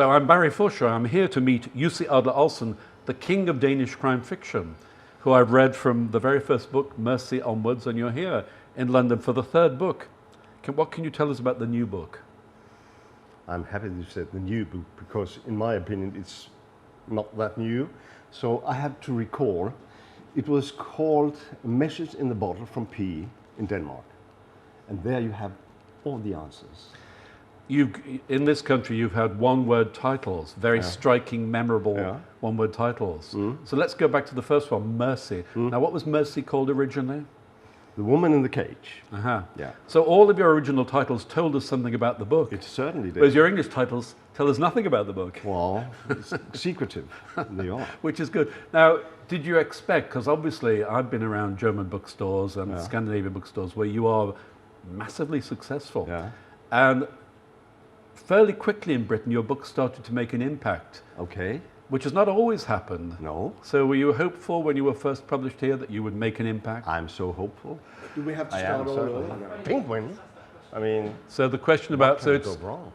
So I'm Barry Fusher. I'm here to meet Jussi Adler-Olsen, the king of Danish crime fiction, who I've read from the very first book, Mercy, onwards, and you're here in London for the third book. What can you tell us about the new book? I'm happy you said the new book because, in my opinion, it's not that new. So I have to recall, it was called A Message in the Bottle from P in Denmark. And there you have all the answers. In this country, you've had one-word titles, very striking, memorable one-word titles. So let's go back to the first one, Mercy. Now, what was Mercy called originally? The Woman in the Cage. Yeah. So all of your original titles told us something about the book. It certainly did. Whereas your English titles tell us nothing about the book. Well, it's secretive. They are. Which is good. Now, did you expect, because obviously I've been around German bookstores and Scandinavian bookstores where you are massively successful. And fairly quickly in Britain, your book started to make an impact. Okay. Which has not always happened. No. So were you hopeful when you were first published here that you would make an impact? I'm so hopeful. Do we have to start all over? Penguin. I mean, so the question about go wrong?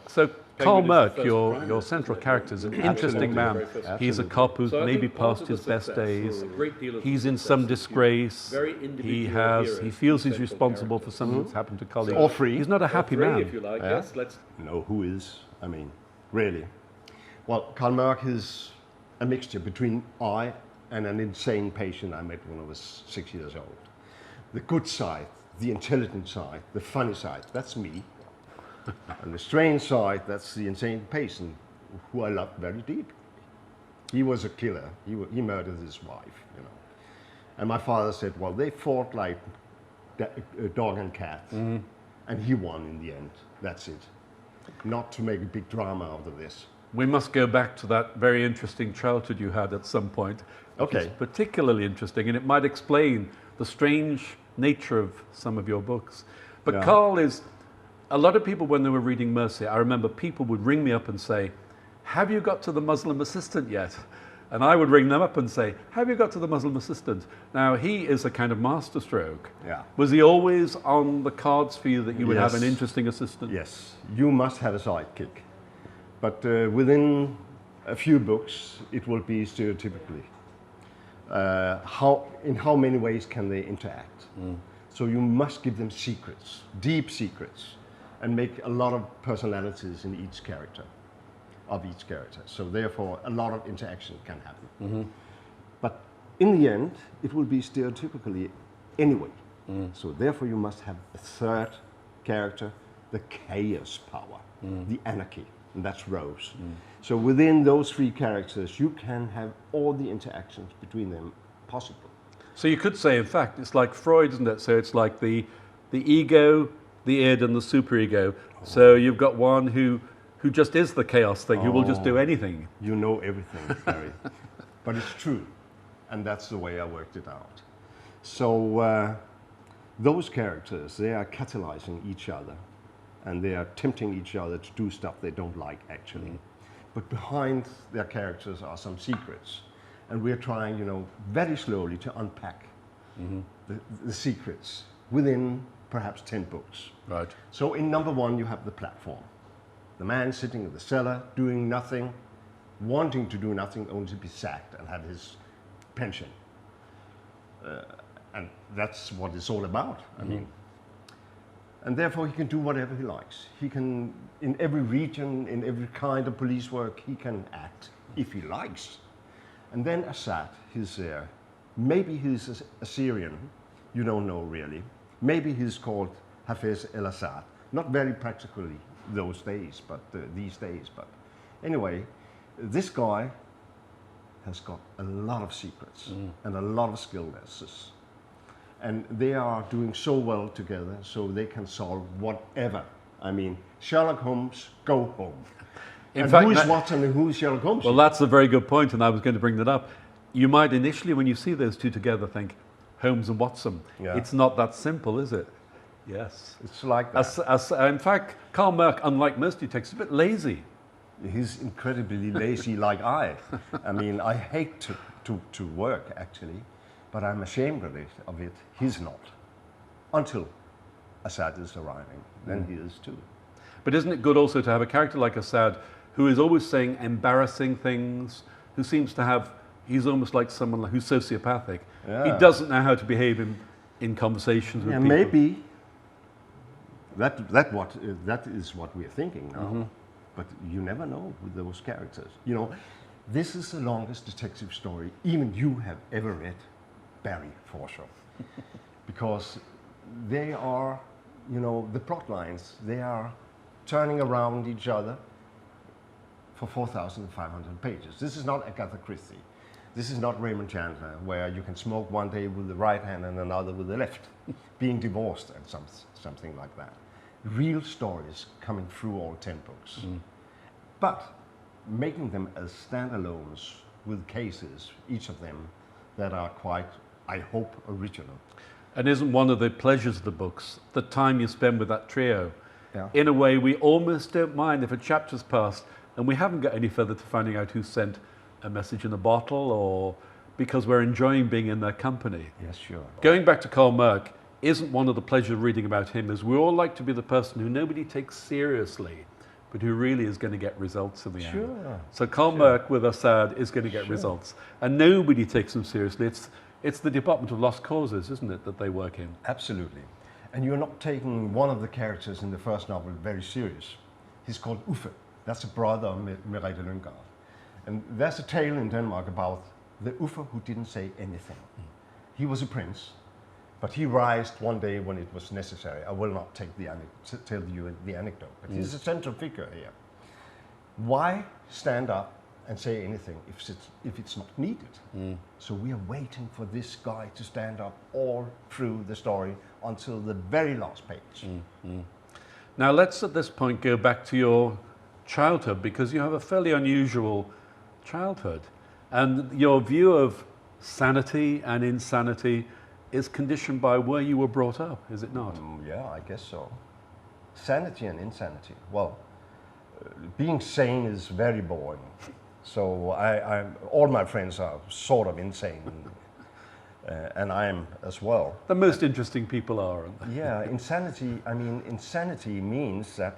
So Karl Merck, your central character, is an interesting man. He's a cop who's maybe past his best days. He's in some disgrace. He feels he's responsible for something that's happened to colleagues. Or free. He's not a happy man. If you like, yes. No, who is? I mean, really. Well, Karl Merck is a mixture between I and an insane patient I met when I was 6 years old. The good side, the intelligent side, the funny side, that's me. And the strange side, that's the insane patient who I loved very deeply. He was a killer. He murdered his wife, you know. And my father said, well, they fought like dog and cat, and he won in the end. That's it. Not to make a big drama out of this. We must go back to that very interesting childhood you had at some point. Okay. It's particularly interesting, and it might explain the strange nature of some of your books. But Karl is, a lot of people when they were reading Mercy, I remember people would ring me up and say, have you got to the Muslim assistant yet? And I would ring them up and say, have you got to the Muslim assistant? Now, he is a kind of masterstroke. Was he always on the cards for you that you would have an interesting assistant? Yes, you must have a sidekick. But within a few books, it will be stereotypically. In how many ways can they interact? So you must give them secrets, deep secrets, and make a lot of personalities in each character, So therefore, a lot of interaction can happen. But in the end, it will be stereotypically anyway. So therefore, you must have a third character, the chaos power, the anarchy. And that's Rose. So within those three characters, you can have all the interactions between them possible. So you could say, in fact, it's like Freud, isn't it? So it's like the ego, the id, and the superego. So you've got one who just is the chaos thing, who will just do anything. You know everything, Barry. But it's true. And that's the way I worked it out. So those characters, they are catalyzing each other. And they are tempting each other to do stuff they don't like, actually. But behind their characters are some secrets. And we're trying, you know, very slowly to unpack the secrets within perhaps 10 books. Right. So in number 1, you have the platform. The man sitting in the cellar, doing nothing, wanting to do nothing, only to be sacked and have his pension. And that's what it's all about. I mean, and therefore he can do whatever he likes. He can, in every region, in every kind of police work, he can act if he likes. And then Assad, he's there. Maybe he's a Syrian, you don't know really. Maybe he's called Hafez el-Assad. Not very practically those days, but these days. But anyway, this guy has got a lot of secrets and a lot of skillnesses. And they are doing so well together, so they can solve whatever. I mean, Sherlock Holmes, go home. In and fact, who is Watson and who is Sherlock Holmes? Well, that's a very good point, and I was going to bring that up. You might initially, when you see those two together, think Holmes and Watson. It's not that simple, is it? Yes. It's like that. In fact, Karl Merck, unlike most detectives, is a bit lazy. He's incredibly lazy like I. I mean, I hate to work, actually. But I'm ashamed of it. He's not. Until Assad is arriving. Then he is too. But isn't it good also to have a character like Assad who is always saying embarrassing things, who seems to have, he's almost like someone who's sociopathic. Yeah. He doesn't know how to behave in conversations with Yeah, people. maybe that is what we're thinking now. But you never know with those characters. You know, this is the longest detective story even you have ever read, Barry Forshaw. Because they are, you know, the plot lines, they are turning around each other for 4,500 pages. This is not Agatha Christie. This is not Raymond Chandler, where you can smoke one day with the right hand and another with the left, being divorced and something like that. Real stories coming through all 10 books. But making them as standalones with cases, each of them, that are quite, I hope, original. And isn't one of the pleasures of the books the time you spend with that trio? Yeah. In a way, we almost don't mind if a chapter's passed and we haven't got any further to finding out who sent a message in a bottle, or because we're enjoying being in their company. Yes, sure. Going back to Karl Merck, isn't one of the pleasures of reading about him is we all like to be the person who nobody takes seriously, but who really is going to get results in the end. Sure. So Karl Merck with Assad is going to get results, and nobody takes him seriously. It's the Department of Lost Causes, isn't it, that they work in? Absolutely. And you're not taking one of the characters in the first novel very serious. He's called Uffe. That's a brother of Merete Lynggaard. And there's a tale in Denmark about the Uffe who didn't say anything. He was a prince, but he rised one day when it was necessary. I will not tell you the anecdote, but he's a central figure here. Why stand up and say anything if it's not needed? So we are waiting for this guy to stand up all through the story until the very last page. Now let's at this point go back to your childhood, because you have a fairly unusual childhood, and your view of sanity and insanity is conditioned by where you were brought up, is it not? Yeah, I guess so. Sanity and insanity. Well, being sane is very boring. So all my friends are sort of insane, and I am as well. The most interesting people are, aren't they? Yeah, insanity. I mean, insanity means that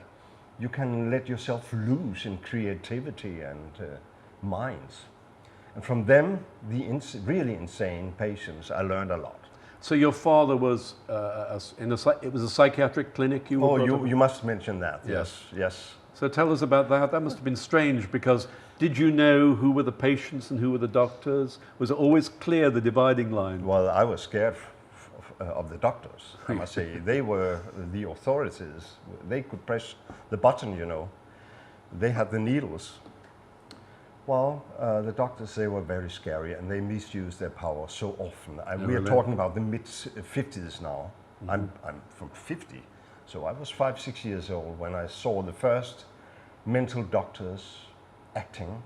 you can let yourself loose in creativity and minds. And from them, the really insane patients, I learned a lot. So your father was it was a psychiatric clinic you were brought up? You must mention that. Yes. So tell us about that. That must have been strange, because did you know who were the patients and who were the doctors? Was it always clear, the dividing line? Well, I was scared of the doctors, I must say. They were the authorities. They could press the button, you know. They had the needles. Well, the doctors, they were very scary, and they misused their power so often. We are talking about the mid-50s now. I'm from 50, so I was 5, 6 years old when I saw the first mental doctors acting.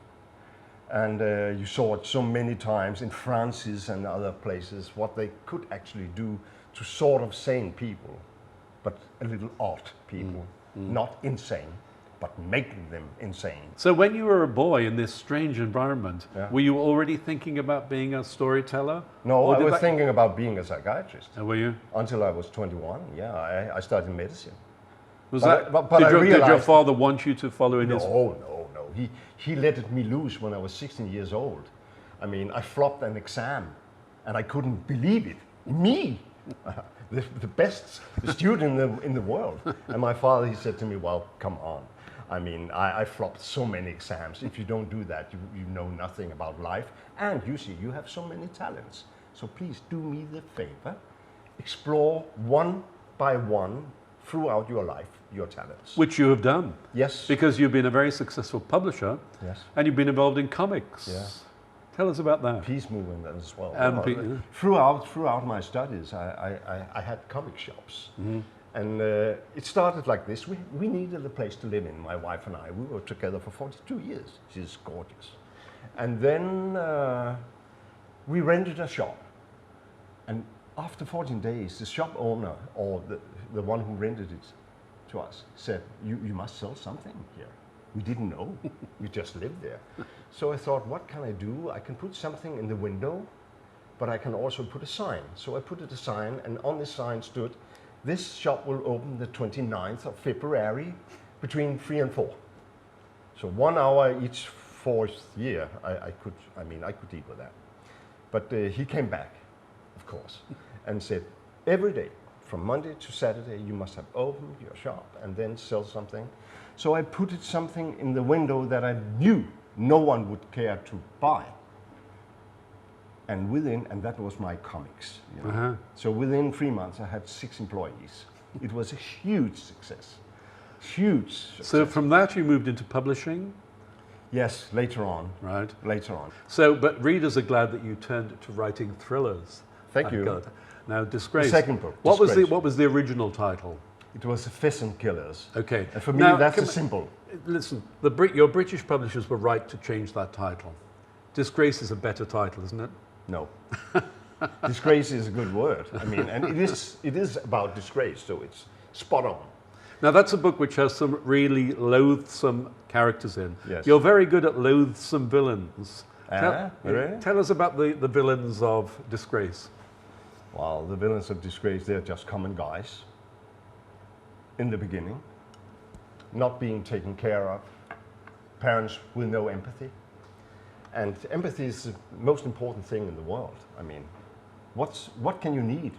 And you saw it so many times in France's and other places, what they could actually do to sort of sane people, but a little odd people, not insane, but making them insane. So when you were a boy in this strange environment, were you already thinking about being a storyteller? No, I was thinking about being a psychiatrist. And were you? Until I was 21, yeah, I studied medicine. Did your father want you to follow in his... No. He let me loose when I was 16 years old. I mean, I flopped an exam, and I couldn't believe it. Me, the best student in the world. And my father, he said to me, well, come on. I mean, I flopped so many exams. If you don't do that, you know nothing about life. And you see, you have so many talents. So please do me the favor. Explore one by one throughout your life, your talents. Which you have done. Yes. Because you've been a very successful publisher. Yes. And you've been involved in comics. Yeah. Tell us about that. Peace movement as well. Throughout my studies, I had comic shops. And it started like this. We needed a place to live in, my wife and I. We were together for 42 years. She's gorgeous. And then we rented a shop. And after 14 days, the shop owner, or the one who rented it to us, said, you must sell something here. We didn't know. We just lived there. So I thought, what can I do? I can put something in the window, but I can also put a sign. So I put a sign, and on this sign stood, this shop will open the 29th of February between 3 and 4. So 1 hour each fourth year, I could deal with that. But he came back, of course, and said, every day, from Monday to Saturday, you must have opened your shop and then sell something. So I put something in the window that I knew no one would care to buy. And that was my comics. You know? So within 3 months, I had 6 employees. It was a huge success. Huge success. So from that, you moved into publishing? Yes, later on. Right. Later on. So, but readers are glad that you turned to writing thrillers. Thank you. God. Now, Disgrace. The second book. What was the original title? It was The Pheasant Killers. Okay. And for me, that's a symbol. Listen, your British publishers were right to change that title. Disgrace is a better title, isn't it? No. Disgrace is a good word. I mean, and it is about disgrace, so it's spot on. Now, that's a book which has some really loathsome characters in. Yes. You're very good at loathsome villains. Really? Tell us about the villains of Disgrace. Well, the villains of Disgrace, they're just common guys in the beginning, not being taken care of, parents with no empathy. And empathy is the most important thing in the world. I mean, what can you need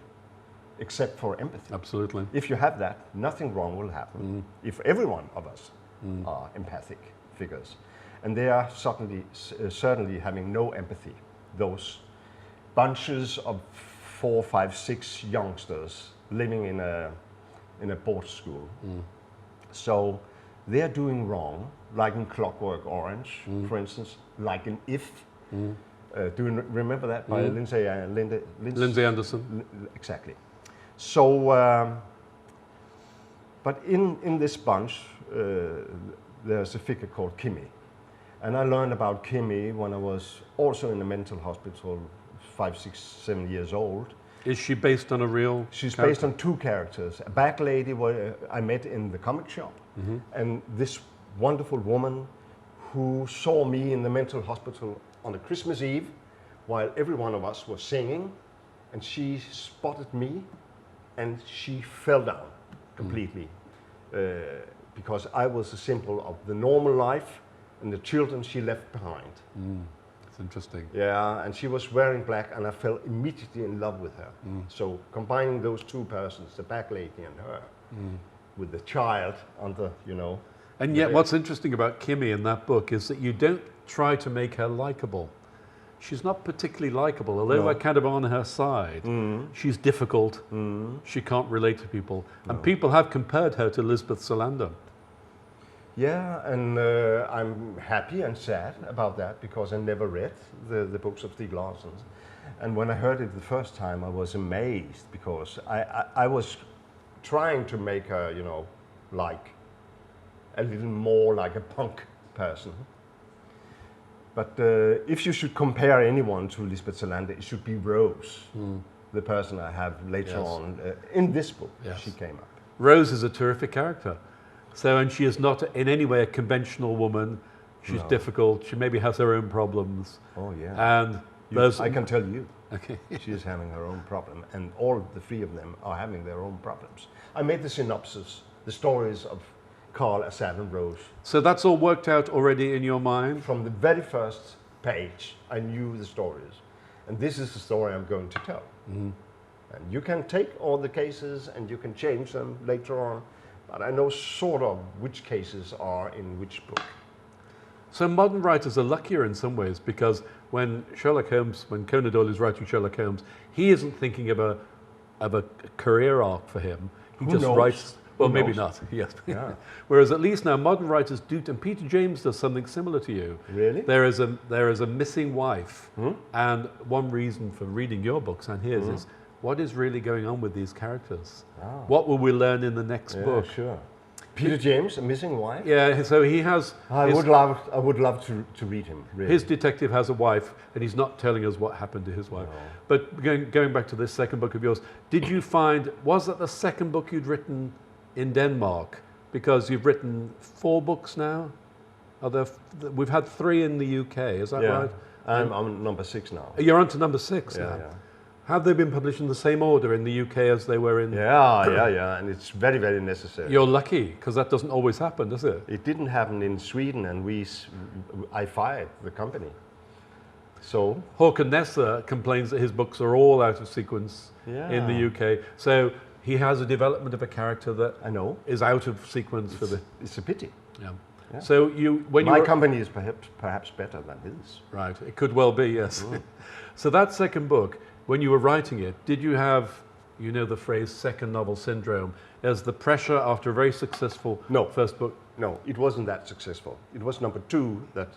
except for empathy? Absolutely. If you have that, nothing wrong will happen. If every one of us are empathic figures. And they are certainly having no empathy. Those bunches of 4, 5, 6 youngsters living in a board school. So they're doing wrong, like in Clockwork Orange, for instance, like in If. Do you remember that by Lindsay Anderson? Exactly. So, but in this bunch, there's a figure called Kimmy. And I learned about Kimmy when I was also in a mental hospital, 5, 6, 7 years old. Is she based on a real She's character? based on 2 characters. A back lady I met in the comic shop, and this wonderful woman who saw me in the mental hospital on a Christmas Eve while every one of us was singing, and she spotted me and she fell down completely because I was a symbol of the normal life and the children she left behind. It's interesting. Yeah, and she was wearing black, and I fell immediately in love with her. So combining those 2 persons, the back lady and her, with the child under, And yet what's interesting about Kimmy in that book is that you don't try to make her likable. She's not particularly likable, although we're kind of on her side. She's difficult. She can't relate to people. And people have compared her to Lisbeth Salander. Yeah, and I'm happy and sad about that because I never read the books of Adler-Olsen. And when I heard it the first time, I was amazed because I was trying to make her, like a little more like a punk person. But if you should compare anyone to Lisbeth Salander, it should be Rose, the person I have later on in this book. She came up. Rose is a terrific character. So, and she is not in any way a conventional woman. She's difficult. She maybe has her own problems. Oh, yeah. And I can tell you, okay. she is having her own problem, and all the 3 of them are having their own problems. I made the synopsis, the stories of Carl, Assad, and Rose. So that's all worked out already in your mind? From the very first page, I knew the stories. And this is the story I'm going to tell. And you can take all the cases and you can change them later on. But I know sort of which cases are in which book. So modern writers are luckier in some ways because when Conan Doyle is writing Sherlock Holmes, he isn't thinking of a career arc for him. He Who just knows? writes. Well, Who maybe knows? not. Yes. Yeah. Whereas at least now modern writers do, and Peter James does something similar to you. Really? There is a missing wife, and one reason for reading your books and his is what is really going on with these characters. What will we learn in the next book? Sure. Peter James, A Missing Wife? Yeah, so he has... I would love to read him, really. His detective has a wife, and he's not telling us what happened to his wife. No. But going back to this second book of yours, did you find, was that the second book you'd written in Denmark? Because you've written 4 books now? We've had 3 in the UK, is that right? I'm on number 6 now. You're on to number 6 now. Yeah. Have they been published in the same order in the UK as they were in? Yeah, and it's very, very necessary. You're lucky, because that doesn't always happen, does it? It didn't happen in Sweden, and I fired the company. So Håkan Nesser complains that his books are all out of sequence in the UK. So he has a development of a character that I know is out of sequence for the. it's a pity. Yeah. Yeah. So when My company is perhaps better than his. right, it could well be, yes. So that second book, when you were writing it, did you have, you know, the phrase second novel syndrome, as the pressure after a very successful first book? No, it wasn't that successful. It was number 2 that.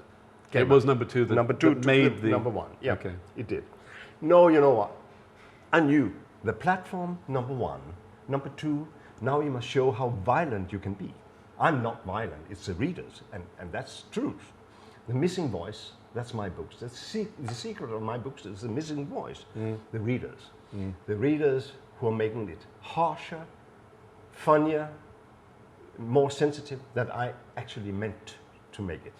It was number 2 that, number 2 that made the number 1. Yeah, okay. It did. No, you know what? I knew the platform number 1, number 2. Now you must show how violent you can be. I'm not violent. It's the readers, and that's truth. The missing voice. That's my books. The secret of my books is the missing voice. The readers. The readers who are making it harsher, funnier, more sensitive than I actually meant to make it.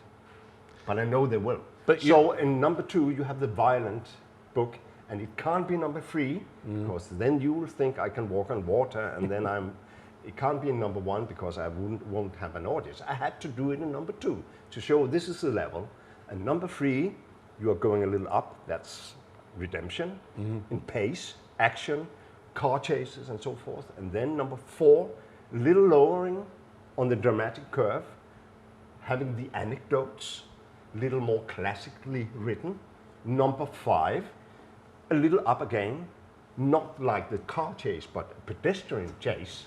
But I know they will. But so in number 2, you have the violent book, and it can't be number 3, because then you will think I can walk on water, and then it can't be in number 1 because I won't have an audience. I had to do it in number 2 to show this is the level. And number 3, you are going a little up. That's redemption in pace, action, car chases, and so forth. And then number 4, a little lowering on the dramatic curve, having the anecdotes, a little more classically written. Number 5, a little up again, not like the car chase, but a pedestrian chase.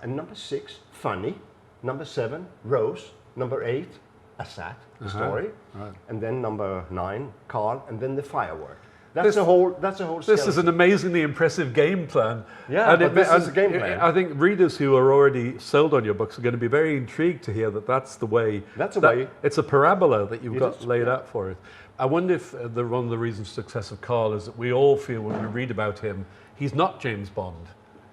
And number 6, funny. Number 7, Rose. Number 8, Assad, the story. Right. And then number 9, Carl, and then the firework. That's a whole skeleton. This is an amazingly impressive game plan. Yeah, but this is a game plan. I think readers who are already sold on your books are going to be very intrigued to hear that that's the way. That's the way. It's a parabola that you've got laid out for it. I wonder if one of the reasons for success of Carl is that we all feel when we read about him, he's not James Bond.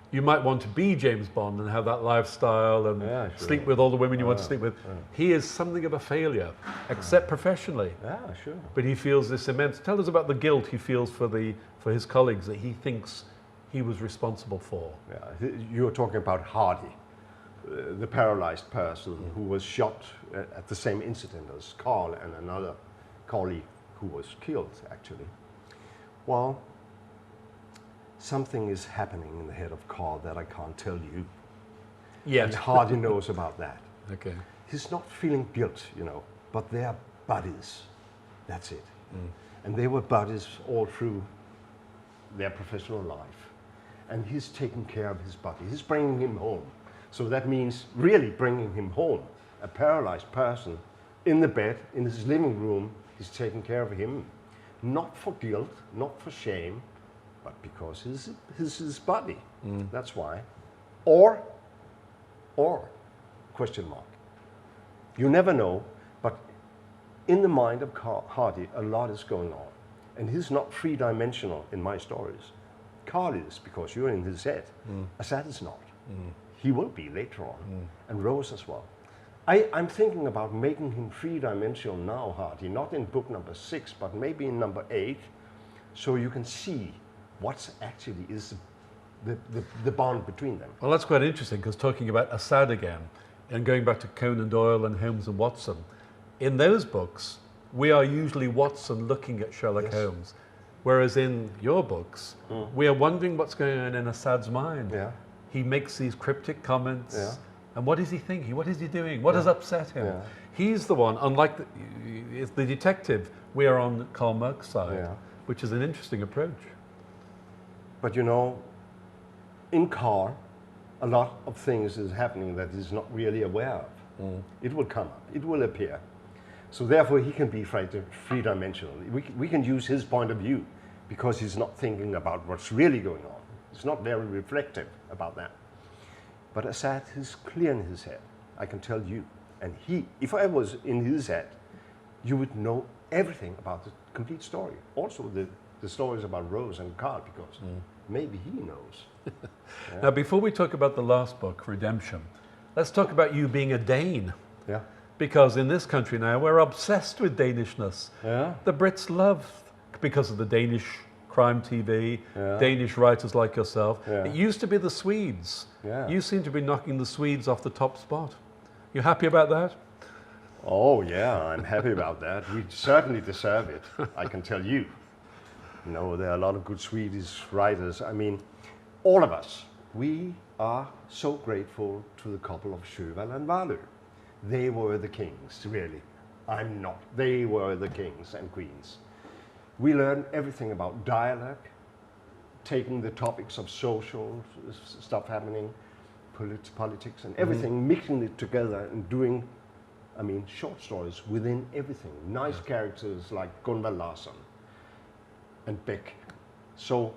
You might want to be James Bond and have that lifestyle and sleep with all the women you want to sleep with. He is something of a failure, except professionally. Yeah, sure. But he feels this immense. Tell us about the guilt he feels for his colleagues that he thinks he was responsible for. Yeah, you're talking about Hardy, the paralyzed person who was shot at the same incident as Carl and another colleague who was killed, actually. Well, something is happening in the head of Carl that I can't tell you. Yeah. And Hardy knows about that. Okay. He's not feeling guilt, you know, but they are buddies. That's it. And they were buddies all through their professional life. And he's taking care of his buddy. He's bringing him home. So that means really bringing him home. A paralyzed person in the bed, in his living room, he's taking care of him. Not for guilt, not for shame, but because he's his buddy. That's why. Or, question mark. You never know, but in the mind of Hardy, a lot is going on. And he's not three-dimensional in my stories. Carl is, because you're in his head. Assad is not. He will be later on. And Rose as well. I'm thinking about making him three-dimensional now, Hardy, not in book number 6, but maybe in number 8, so you can see what's actually is the bond between them. Well, that's quite interesting, because talking about Assad again, and going back to Conan Doyle and Holmes and Watson, in those books, we are usually Watson looking at Sherlock Holmes, whereas in your books, we are wondering what's going on in Assad's mind. Yeah. He makes these cryptic comments, and what is he thinking? What is he doing? What has upset him? Yeah. He's the one, unlike the detective, we are on Karl Merck's side, which is an interesting approach. But you know, in Carl, a lot of things is happening that he's not really aware of. It will come up, it will appear. So therefore he can be three-dimensional. We can use his point of view because he's not thinking about what's really going on. He's not very reflective about that. But Assad is clear in his head, I can tell you. And if I was in his head, you would know everything about the complete story. Also the stories about Rose and Carl, because maybe he knows. Now, before we talk about the last book, Redemption, let's talk about you being a Dane. Yeah. Because in this country now, we're obsessed with Danishness. Yeah. The Brits love, because of the Danish crime TV, Danish writers like yourself. It used to be the Swedes. You seem to be knocking the Swedes off the top spot. You happy about that? Oh yeah, I'm happy about that. We certainly deserve it, I can tell you. You know, there are a lot of good Swedish writers. I mean, all of us, we are so grateful to the couple of Sjöwall and Wahlöö. They were the kings, really. I'm not. They were the kings and queens. We learned everything about dialogue, taking the topics of social stuff happening, politics and everything, mixing it together and doing, I mean, short stories within everything. Nice characters like Gunvald Larsson and Beck. So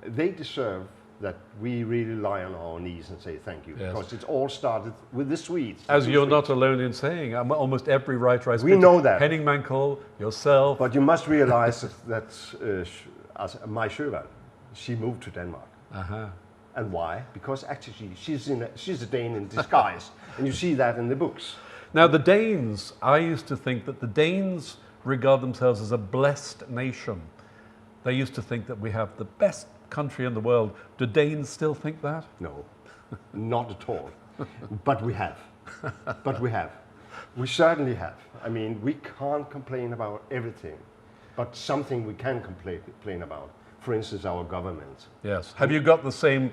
they deserve that we really lie on our knees and say thank you, because it all started with the Swedes. As you're not alone in saying, almost every writer I speak to, know that. Henning Mankell, yourself. But you must realize that my Sjöwall, she moved to Denmark. And why? Because actually she's a Dane in disguise, and you see that in the books. Now the Danes, I used to think that the Danes regard themselves as a blessed nation. They used to think that we have the best country in the world. Do Danes still think that? No, not at all. But we have. But we have. We certainly have. I mean, we can't complain about everything, but something we can complain about. For instance, our government. Yes. Have you got the same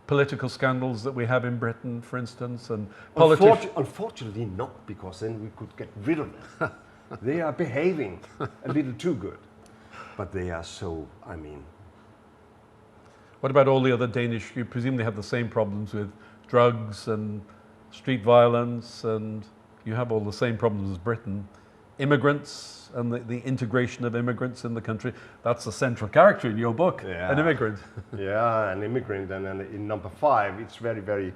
political scandals that we have in Britain, for instance, and Unfortunately not, because then we could get rid of them. They are behaving a little too good, but they are so, I mean. What about all the other Danish? You presumably have the same problems with drugs and street violence, and you have all the same problems as Britain. Immigrants and the integration of immigrants in the country. That's a central character in your book, an immigrant. Yeah, an immigrant. And in number 5, it's very, very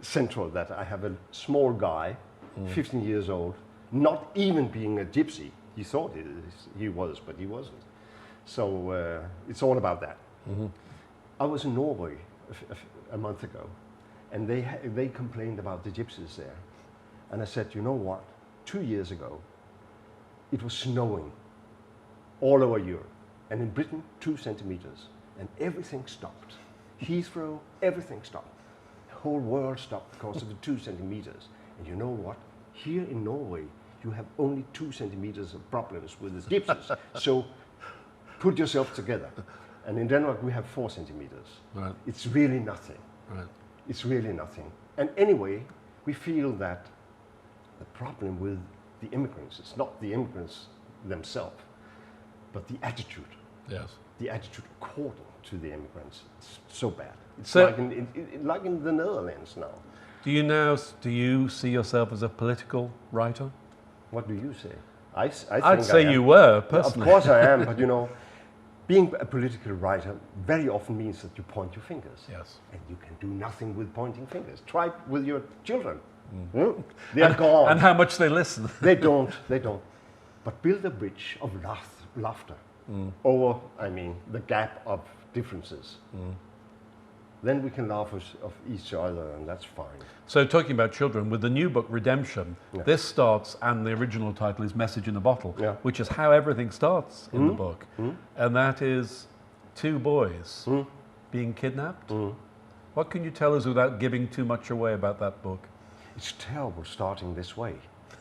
central that I have a small guy, 15 years old, not even being a gypsy. He thought he was, but he wasn't. So it's all about that. I was in Norway a month ago, and they complained about the gypsies there. And I said, you know what? 2 years ago, it was snowing all over Europe, and in Britain 2 centimeters, and everything stopped. Heathrow, everything stopped. The whole world stopped because of the 2 centimeters. And you know what? Here in Norway, you have only 2 centimeters of problems with the gypsies. So put yourself together. And in Denmark, we have 4 centimeters. Right. It's really nothing. Right. It's really nothing. And anyway, we feel that the problem with the immigrants, it's not the immigrants themselves, but the attitude. Yes. The attitude according to the immigrants. It's so bad. It's So, like in the Netherlands now. Do you see yourself as a political writer? What do you say? I I'd say you were, personally. Of course I am, but you know, being a political writer very often means that you point your fingers. Yes. And you can do nothing with pointing fingers. Try it with your children. They're gone. And how much they listen. They don't. But build a bridge of laughter over, I mean, the gap of differences. Then we can laugh of each other, and that's fine. So talking about children, with the new book, Redemption, this starts, and the original title is Message in a Bottle, which is how everything starts in the book. And that is 2 boys being kidnapped. What can you tell us without giving too much away about that book? It's terrible starting this way.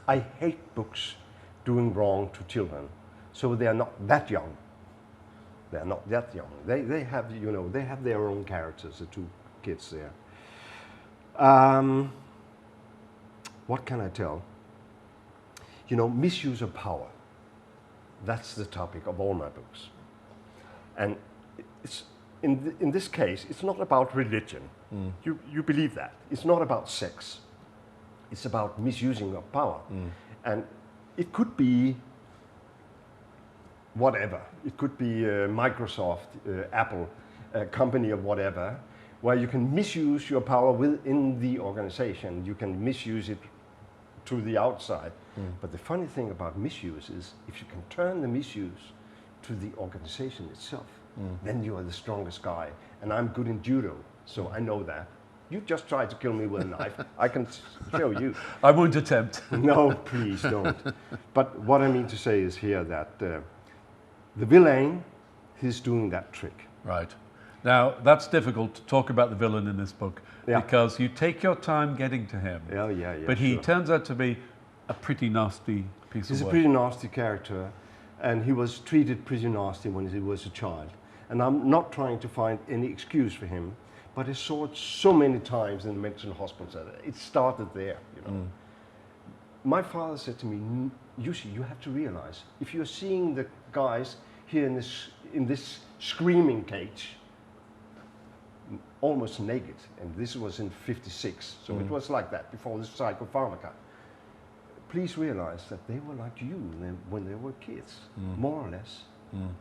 I hate books doing wrong to children. So they are not that young. They are not that young. They have, you know, they have their own characters, the 2 kids there. What can I tell? You know, misuse of power. That's the topic of all my books. And it's, in this case, it's not about religion. You believe that. It's not about sex. It's about misusing of power. And it could be whatever. It could be Microsoft, Apple, a company or whatever, where you can misuse your power within the organization. You can misuse it to the outside. But the funny thing about misuse is if you can turn the misuse to the organization itself, then you are the strongest guy. And I'm good in judo, so I know that. You just try to kill me with a knife. I can show you. I won't attempt. No, please don't. But what I mean to say is here that the villain, he's doing that trick. Right. Now, that's difficult to talk about the villain in this book Yeah. because you take your time getting to him. Yeah. But he sure. turns out to be a pretty nasty piece He's of a work. pretty nasty character, and he was treated pretty nasty when he was a child. And I'm not trying to find any excuse for him, but I saw it so many times in the mental hospital. It started there, you know. My father said to me, Jussi, you have to realize, if you're seeing the guys here in this screaming cage, almost naked, and this was in '56, so it was like that before the psychopharmaca. Please realize that they were like you when they were kids, more or less.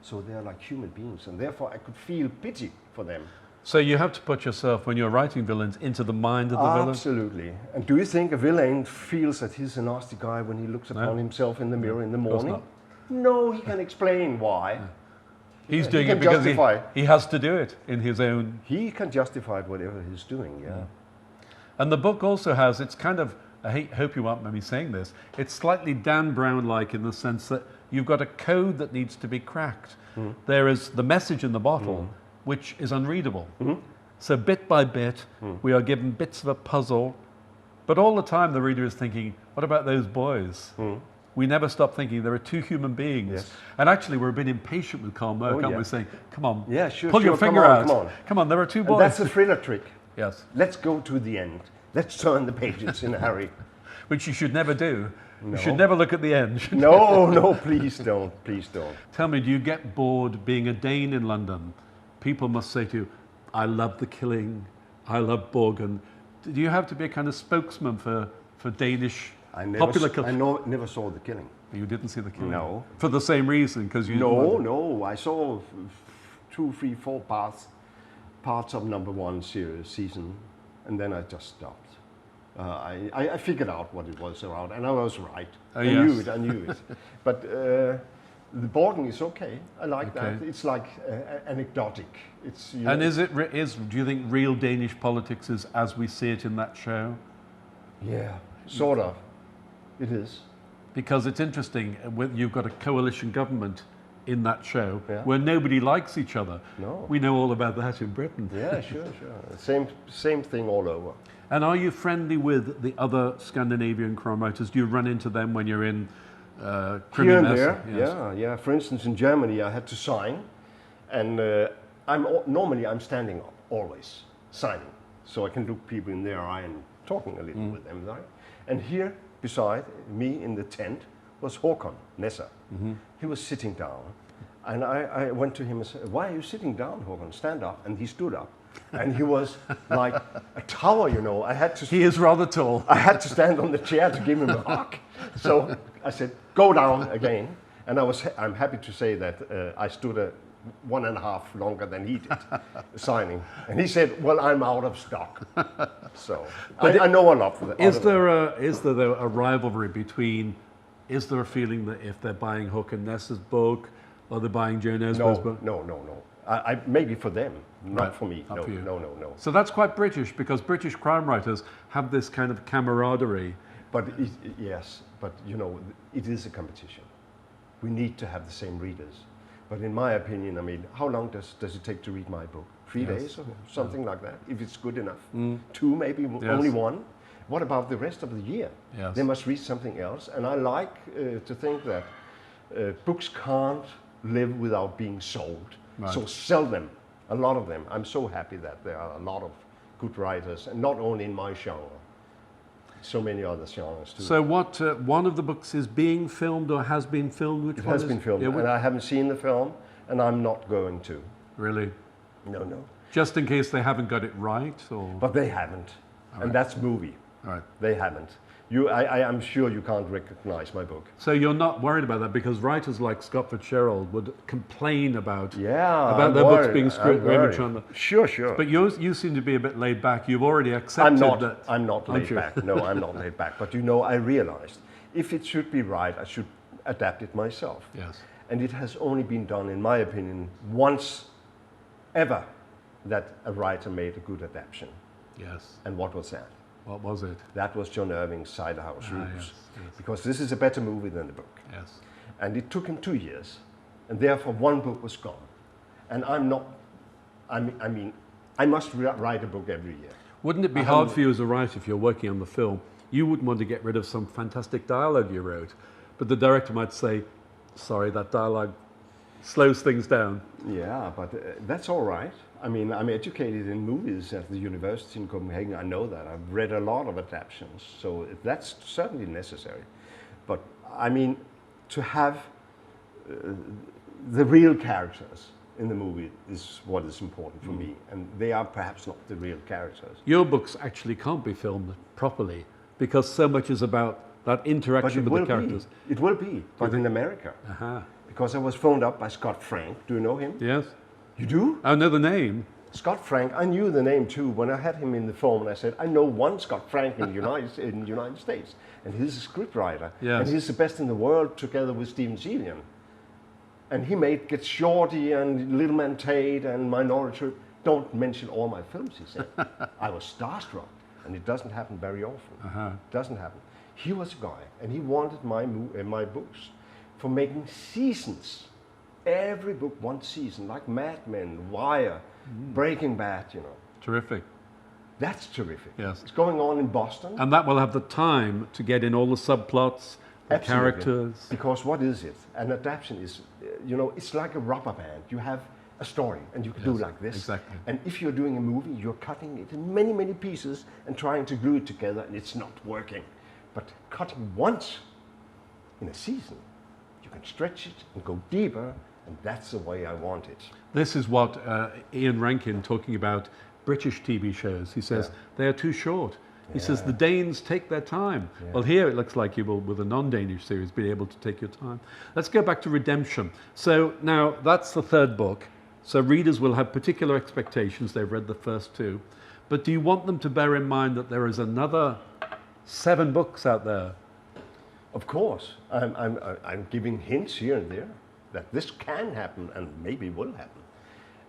So they're like human beings, and therefore I could feel pity for them. So you have to put yourself, when you're writing villains, into the mind of the villain? Absolutely. And do you think a villain feels that he's a nasty guy when he looks upon himself in the mirror in the course morning? not. No, he can explain why. He's He doing can it because justify. he has to do it in his own. He can justify whatever he's doing, yeah. And the book also has, it's kind of, hope you won't mind me saying this, it's slightly Dan Brown-like in the sense that you've got a code that needs to be cracked. There is the message in the bottle, which is unreadable. So bit by bit, we are given bits of a puzzle, but all the time the reader is thinking, what about those boys? We never stop thinking there are two human beings. Yes. And actually we're a bit impatient with Karl Merck, aren't yeah. we? Saying, come on, Yeah, sure, pull your sure, finger come on, out. come on. Come on, there are two And boys. that's a thriller trick. Yes, Let's go to the end. Let's turn the pages in a hurry. which you should never do. No. You should never look at the end. No, please don't, please don't. Tell me, do you get bored being a Dane in London? People must say to you, I love the killing, I love Borgen. Do you have to be a kind of spokesman for Danish popular culture? Never saw The Killing. You didn't see the killing? No. For the same reason, because you No, I saw 2, 3, 4 parts of number 1 season, and then I just stopped. I figured out what it was around, and I was right. I knew it. But the Borgen is okay. I like that. It's like anecdotic. It's, And do you think real Danish politics is as we see it in that show? Yeah, sort of. It is. Because it's interesting, you've got a coalition government in that show where nobody likes each other. No. We know all about that in Britain. Yeah, sure. Same thing all over. And are you friendly with the other Scandinavian crime writers? Do you run into them when you're in Here and there, Yes. yeah. For instance, in Germany, I had to sign, and normally I'm standing up, always signing, so I can look people in their eye and talking a little with them, right? And here, beside me in the tent, was Håkon Nesser. He was sitting down, and I went to him and said, "Why are you sitting down, Håkon? Stand up." And he stood up, and he was like a tower, you know. He is rather tall. I had to stand on the chair to give him a hug. So I said, "Go down again." And I'm happy to say that I stood 1.5 longer than he did, signing. And he said, "Well, I'm out of stock." So I know a lot for that. Is there a rivalry between? Is there a feeling that if they're buying Håkon Nesser's book, or they're buying Joe Nesbo's book? No. I maybe for them, not for me. Not for you. No. So that's quite British, because British crime writers have this kind of camaraderie. But yes, but you know, it is a competition. We need to have the same readers. But in my opinion, I mean, how long does it take to read my book? 3 days or something like that, if it's good enough. 2 maybe, only 1. What about the rest of the year? Yes. They must read something else. And I like to think that books can't live without being sold. Right. So sell them, a lot of them. I'm so happy that there are a lot of good writers, and not only in my genre, so many other genres too. So what, one of the books is being filmed or has been filmed? Which It one has is been filmed, Yeah, and I haven't seen the film, and I'm not going to. Really? No. Just in case they haven't got it right? Or? But they haven't, and that's movie. All right. They haven't. I'm sure you can't recognize my book. So you're not worried about that, because writers like Scott Fitzgerald would complain about I'm their books worried. being I'm very worried. much on the. Sure. But you seem to be a bit laid back. You've already accepted that. I'm not aren't laid you? back. No, I'm not laid back. But you know, I realized if it should be right, I should adapt it myself. Yes. And it has only been done, in my opinion, once ever that a writer made a good adaptation. Yes. And what was that? What was it? That was John Irving's Cider House Rules. Yes. Because this is a better movie than the book. Yes. And it took him 2 years, and therefore one book was gone. And I'm not, I mean, I must write a book every year. Wouldn't it be hard for you as a writer if you're working on the film? You wouldn't want to get rid of some fantastic dialogue you wrote, but the director might say, sorry, that dialogue slows things down. Yeah, but that's all right. I mean, I'm educated in movies at the university in Copenhagen. I know that. I've read a lot of adaptations, so that's certainly necessary. But I mean, to have the real characters in the movie is what is important for me, and they are perhaps not the real characters. Your books actually can't be filmed properly because so much is about that interaction with the characters. It will be, but in America. Because I was phoned up by Scott Frank. Do you know him? Yes. You do? I know the name. Scott Frank, I knew the name too. When I had him in the phone, I said, I know one Scott Frank in the United States, and he's a scriptwriter. Yes. And he's the best in the world together with Steven Sealian. And he made Get Shorty and Little Man Tate and Minority Report. Don't mention all my films, he said. I was starstruck, and it doesn't happen very often. It doesn't happen. He was a guy, and he wanted my books for making seasons. Every book, one season, like Mad Men, Wire, Breaking Bad, you know. Terrific. That's terrific. Yes. It's going on in Boston. And that will have the time to get in all the subplots, the Absolutely. characters. Because what is it? An adaptation is, you know, it's like a rubber band. You have a story, and you can do like this. Exactly. And if you're doing a movie, you're cutting it in many, many pieces and trying to glue it together, and it's not working. But cutting once in a season, you can stretch it and go deeper, and that's the way I want it. This is what Ian Rankin talking about British TV shows. He says they are too short. He says the Danes take their time. Well, here it looks like you will, with a non-Danish series, be able to take your time. Let's go back to Redemption. So now that's the third book. So readers will have particular expectations. They've read the first two. But do you want them to bear in mind that there is another 7 books out there? Of course, I'm giving hints here and there that this can happen and maybe will happen.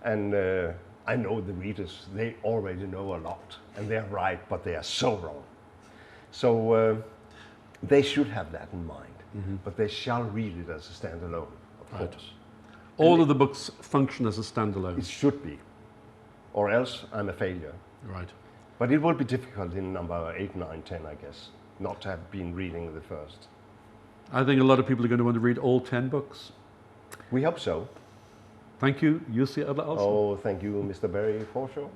And I know the readers, they already know a lot, and they're right, but they are so wrong. So they should have that in mind, but they shall read it as a standalone, of course. All of the books function as a standalone. It should be, or else I'm a failure. Right. But it will be difficult in number 8, 9, 10, I guess, not to have been reading the first. I think a lot of people are going to want to read all 10 books. We hope so. Thank you, Jussi Adler-Olsen. Oh, thank you, Mr. Berry, for sure.